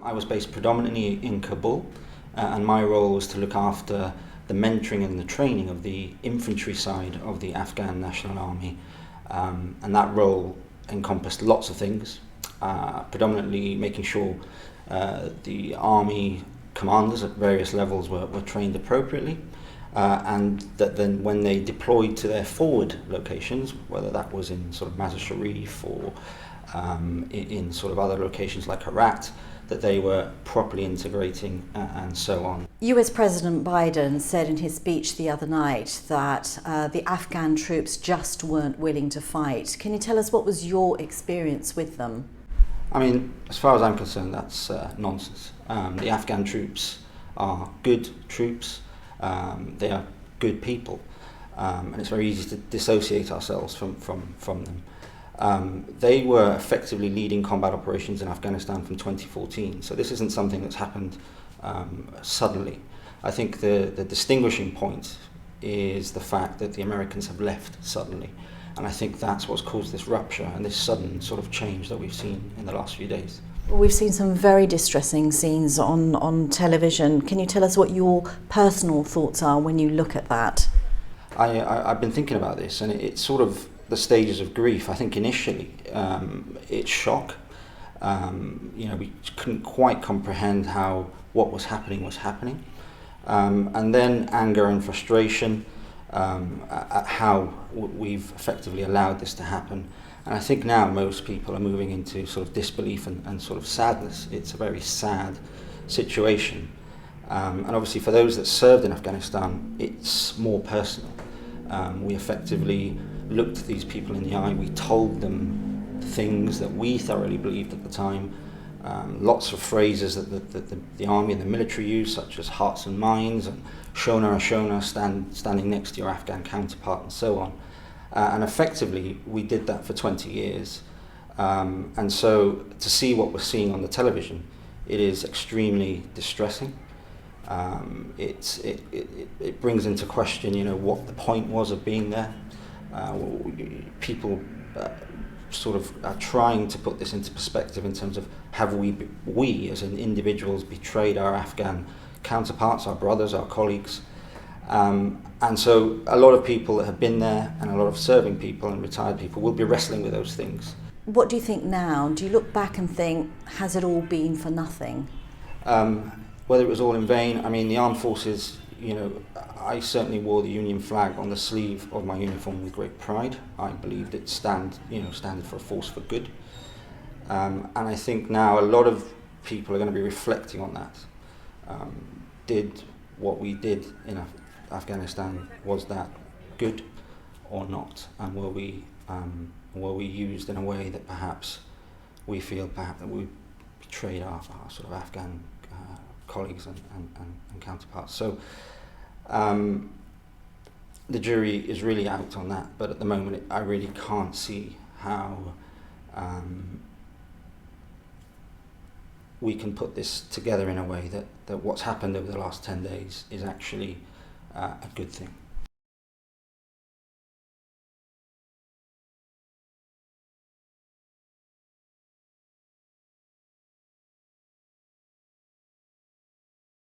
I was based predominantly in Kabul, and my role was to look after the mentoring and the training of the infantry side of the Afghan National Army. And that role encompassed lots of things, predominantly making sure the army commanders at various levels were trained appropriately, and that then when they deployed to their forward locations, whether that was in sort of Mazar Sharif or in sort of other locations like Herat, that they were properly integrating and so on. US President Biden said in his speech the other night that the Afghan troops just weren't willing to fight. Can you tell us what was your experience with them? I mean, as far as I'm concerned, that's nonsense. The Afghan troops are good troops, they are good people, and it's very easy to dissociate ourselves from them. They were effectively leading combat operations in Afghanistan from 2014, so this isn't something that's happened suddenly. I think the distinguishing point is the fact that the Americans have left suddenly, and I think that's what's caused this rupture and this sudden sort of change that we've seen in the last few days. We've seen some very distressing scenes on television. Can you tell us what your personal thoughts are when you look at that? I've been thinking about this, and it's sort of the stages of grief. I think initially it's shock. We couldn't quite comprehend how what was happening, and then anger and frustration at how we've effectively allowed this to happen. And I think now most people are moving into sort of disbelief and sort of sadness. It's a very sad situation, and obviously for those that served in Afghanistan, it's more personal. We effectively looked these people in the eye. We told them things that we thoroughly believed at the time. Lots of phrases that the army and the military use, such as hearts and minds, and Shona Shona, standing next to your Afghan counterpart, and so on. And effectively, we did that for 20 years. And so to see what we're seeing on the television, it is extremely distressing. It brings into question, what the point was of being there. People sort of are trying to put this into perspective in terms of have we as individuals betrayed our Afghan counterparts, our brothers, our colleagues. And so a lot of people that have been there, and a lot of serving people and retired people, will be wrestling with those things. What do you think now? Do you look back and think, has it all been for nothing? Whether it was all in vain, I mean, the armed forces, I certainly wore the Union flag on the sleeve of my uniform with great pride. I believed it standed for a force for good. And I think now a lot of people are going to be reflecting on that. Did what we did in Afghanistan, was that good or not? And were we used in a way that perhaps we feel that we betrayed our sort of Afghan colleagues and counterparts? So the jury is really out on that, but at the moment I really can't see how we can put this together in a way that what's happened over the last 10 days is actually a good thing.